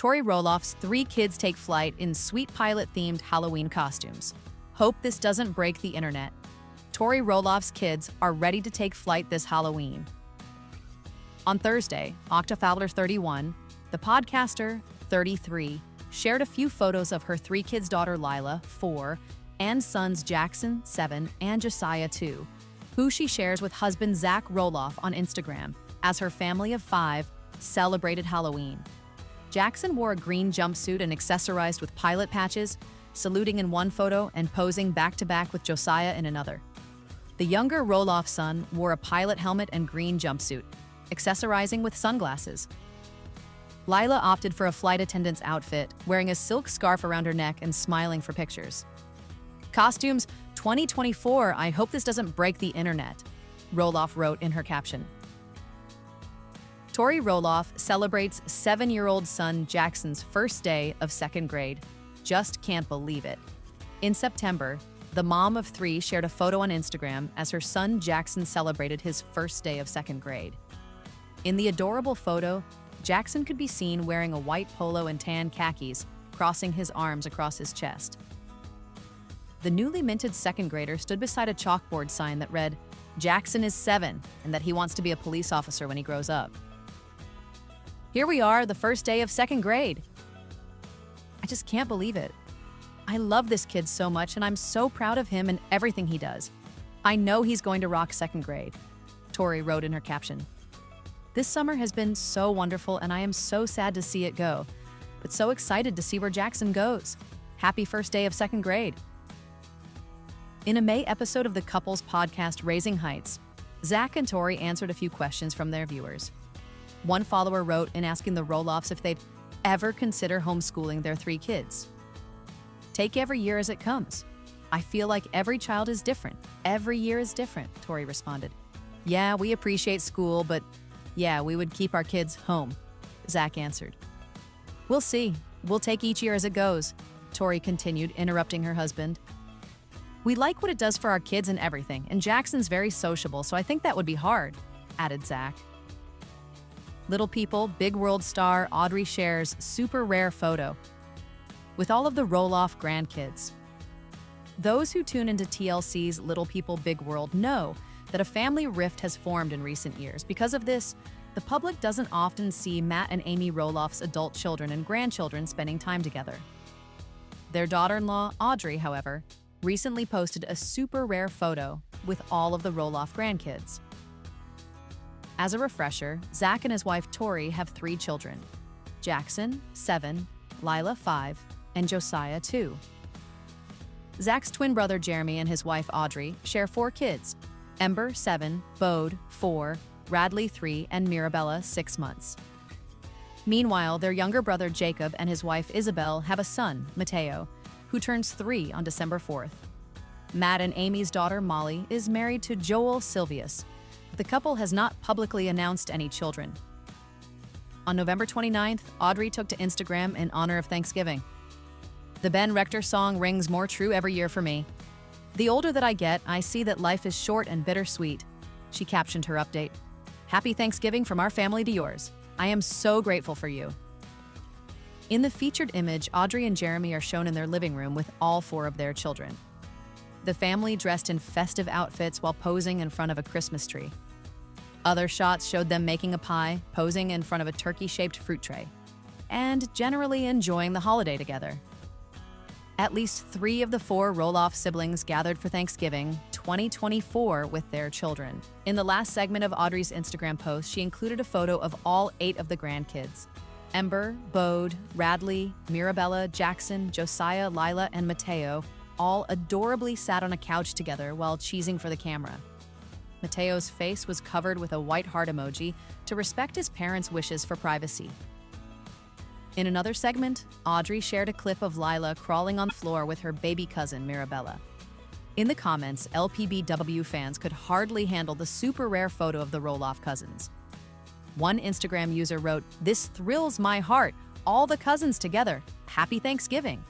Tori Roloff's 3 kids take flight in sweet pilot-themed Halloween costumes. Hope this doesn't break the internet. Tori Roloff's kids are ready to take flight this Halloween. On Thursday, Octafowler 31, the podcaster, 33, shared a few photos of her 3 kids' daughter Lilah, 4, and sons Jackson, 7, and Josiah, 2, who she shares with husband Zach Roloff on Instagram as her family of 5 celebrated Halloween. Jackson wore a green jumpsuit and accessorized with pilot patches, saluting in one photo and posing back-to-back with Josiah in another. The younger Roloff son wore a pilot helmet and green jumpsuit, accessorizing with sunglasses. Lilah opted for a flight attendant's outfit, wearing a silk scarf around her neck and smiling for pictures. Costumes 2024, I hope this doesn't break the internet, Roloff wrote in her caption. Tori Roloff celebrates 7-year-old son Jackson's first day of 2nd grade. Just can't believe it. In September, the mom of 3 shared a photo on Instagram as her son Jackson celebrated his first day of 2nd grade. In the adorable photo, Jackson could be seen wearing a white polo and tan khakis, crossing his arms across his chest. The newly minted 2nd grader stood beside a chalkboard sign that read, "Jackson is 7, and that he wants to be a police officer when he grows up." Here we are, the first day of 2nd grade. I just can't believe it. I love this kid so much, and I'm so proud of him and everything he does. I know he's going to rock 2nd grade, Tori wrote in her caption. This summer has been so wonderful, and I am so sad to see it go, but so excited to see where Jackson goes. Happy first day of 2nd grade. In a May episode of the couple's podcast Raising Heights, Zach and Tori answered a few questions from their viewers. One follower wrote in asking the Roloffs if they'd ever consider homeschooling their 3 kids. "Take every year as it comes. I feel like every child is different. Every year is different," Tori responded. "Yeah, we appreciate school, but yeah, we would keep our kids home," Zach answered. "We'll see. We'll take each year as it goes," Tori continued, interrupting her husband. "We like what it does for our kids and everything, and Jackson's very sociable, so I think that would be hard," added Zach. Little People Big World star Audrey shares super rare photo with all of the Roloff grandkids. Those who tune into TLC's Little People Big World know that a family rift has formed in recent years. Because of this, the public doesn't often see Matt and Amy Roloff's adult children and grandchildren spending time together. Their daughter-in-law, Audrey, however, recently posted a super rare photo with all of the Roloff grandkids. As a refresher, Zach and his wife Tori have 3 children: Jackson, 7, Lilah, 5, and Josiah, 2. Zach's twin brother Jeremy and his wife Audrey share 4 kids: Ember, 7, Bode, 4, Radley, 3, and Mirabella, 6 months. Meanwhile, their younger brother Jacob and his wife Isabel have a son, Mateo, who turns 3 on December 4th. Matt and Amy's daughter Molly is married to Joel Silvius. The couple has not publicly announced any children. On November 29th, Audrey took to Instagram in honor of Thanksgiving. "The Ben Rector song rings more true every year for me. The older that I get, I see that life is short and bittersweet," she captioned her update. "Happy Thanksgiving from our family to yours. I am so grateful for you." In the featured image, Audrey and Jeremy are shown in their living room with all 4 of their children. The family dressed in festive outfits while posing in front of a Christmas tree. Other shots showed them making a pie, posing in front of a turkey-shaped fruit tray, and generally enjoying the holiday together. At least 3 of the 4 Roloff siblings gathered for Thanksgiving 2024 with their children. In the last segment of Audrey's Instagram post, she included a photo of all 8 of the grandkids: Ember, Bode, Radley, Mirabella, Jackson, Josiah, Lilah, and Mateo, all adorably sat on a couch together while cheesing for the camera. Mateo's face was covered with a white heart emoji to respect his parents' wishes for privacy. In another segment, Audrey shared a clip of Lilah crawling on the floor with her baby cousin, Mirabella. In the comments, LPBW fans could hardly handle the super rare photo of the Roloff cousins. One Instagram user wrote, "This thrills my heart, all the cousins together. Happy Thanksgiving."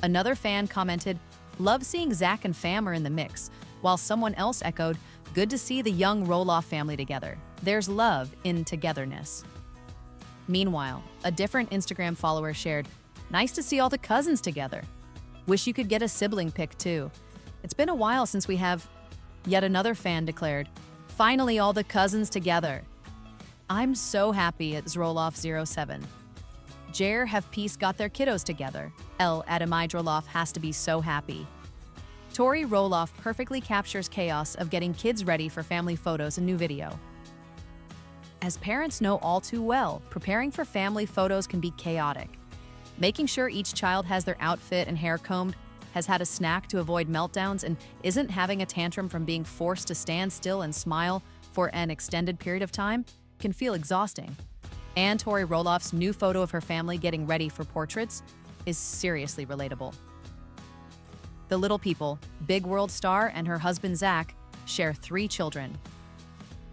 Another fan commented, "Love seeing Zach and fam are in the mix," while someone else echoed, "Good to see the young Roloff family together. There's love in togetherness." Meanwhile, a different Instagram follower shared, "Nice to see all the cousins together. Wish you could get a sibling pic too. It's been a while since we have." Yet another fan declared, "Finally all the cousins together. I'm so happy at Roloff07. Jer have peace got their kiddos together. Lilah Roloff has to be so happy." Tori Roloff perfectly captures chaos of getting kids ready for family photos and new video. As parents know all too well, preparing for family photos can be chaotic. Making sure each child has their outfit and hair combed, has had a snack to avoid meltdowns, and isn't having a tantrum from being forced to stand still and smile for an extended period of time can feel exhausting. And Tori Roloff's new photo of her family getting ready for portraits is seriously relatable. The Little People, Big World star, and her husband Zach share 3 children.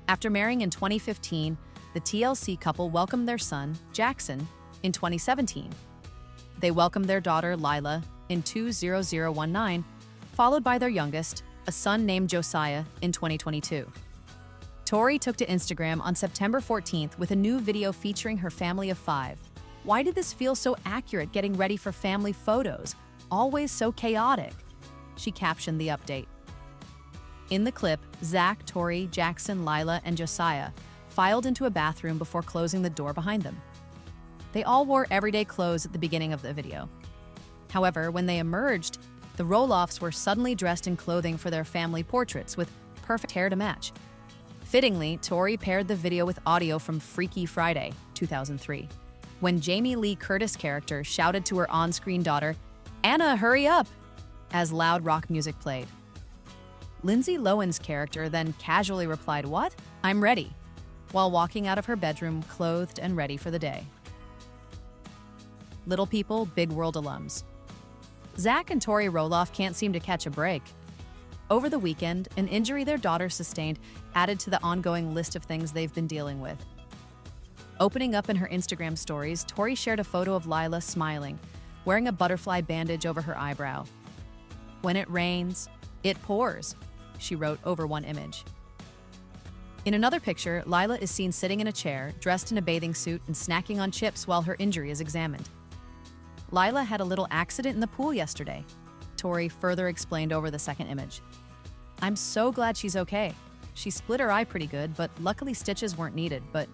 After marrying in 2015, the TLC couple welcomed their son, Jackson, in 2017. They welcomed their daughter, Lilah, in 2019, followed by their youngest, a son named Josiah, in 2022. Tori took to Instagram on September 14th with a new video featuring her family of 5. "Why did this feel so accurate getting ready for family photos? Always so chaotic," she captioned the update. In the clip, Zach, Tori, Jackson, Lilah, and Josiah filed into a bathroom before closing the door behind them. They all wore everyday clothes at the beginning of the video. However, when they emerged, the Roloffs were suddenly dressed in clothing for their family portraits with perfect hair to match. Fittingly, Tori paired the video with audio from Freaky Friday, 2003, when Jamie Lee Curtis' character shouted to her on-screen daughter, "Anna, hurry up!" as loud rock music played. Lindsay Lohan's character then casually replied, "What? I'm ready," while walking out of her bedroom clothed and ready for the day. Little People, Big World alums. Zach and Tori Roloff can't seem to catch a break. Over the weekend, an injury their daughter sustained added to the ongoing list of things they've been dealing with. Opening up in her Instagram stories, Tori shared a photo of Lilah smiling, wearing a butterfly bandage over her eyebrow. "When it rains, it pours," she wrote over one image. In another picture, Lilah is seen sitting in a chair, dressed in a bathing suit and snacking on chips while her injury is examined. "Lilah had a little accident in the pool yesterday," Tori further explained over the second image. "I'm so glad she's okay. She split her eye pretty good, but luckily stitches weren't needed, but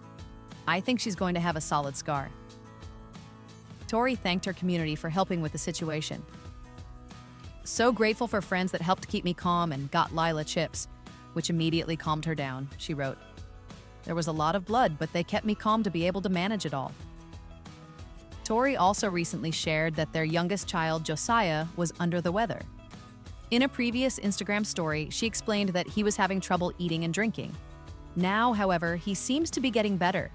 I think she's going to have a solid scar." Tori thanked her community for helping with the situation. "So grateful for friends that helped keep me calm and got Lilah chips, which immediately calmed her down," she wrote. "There was a lot of blood, but they kept me calm to be able to manage it all." Tori also recently shared that their youngest child, Josiah, was under the weather. In a previous Instagram story, she explained that he was having trouble eating and drinking. Now, however, he seems to be getting better.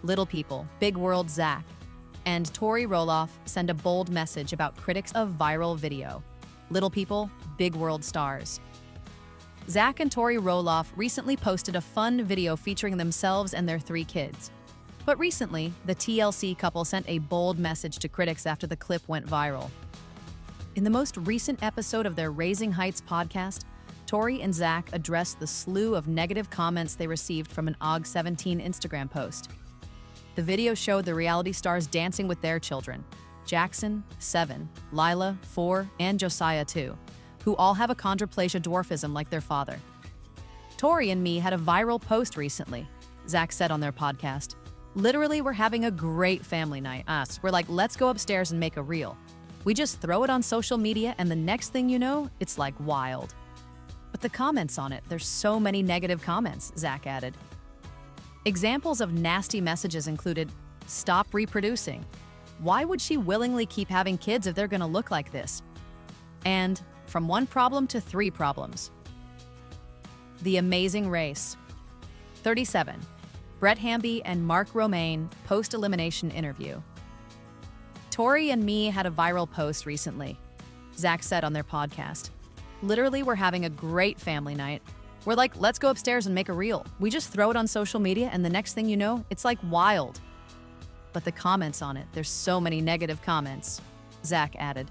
Little People, Big World Zach, and Tori Roloff send a bold message about critics of viral video. Little People, Big World stars. Zach and Tori Roloff recently posted a fun video featuring themselves and their 3 kids. But recently, the TLC couple sent a bold message to critics after the clip went viral. In the most recent episode of their Raising Heights podcast, Tori and Zach addressed the slew of negative comments they received from an AUG17 Instagram post. The video showed the reality stars dancing with their children, Jackson, 7, Lilah, 4, and Josiah, 2, who all have achondroplasia dwarfism like their father. "Tori and me had a viral post recently," Zach said on their podcast. "Literally, we're having a great family night. We're like, let's go upstairs and make a reel. We just throw it on social media, and the next thing you know, it's like wild." But the comments on it, there's so many negative comments, Zach added. Examples of nasty messages included, "Stop reproducing. Why would she willingly keep having kids if they're gonna look like this?" And "From one problem to 3 problems." The Amazing Race. 37. Brett Hamby and Mark Romaine post-elimination interview. "Tori and me had a viral post recently," Zach said on their podcast. "Literally, we're having a great family night. We're like, let's go upstairs and make a reel. We just throw it on social media, and the next thing you know, it's like wild." But the comments on it, there's so many negative comments, Zach added.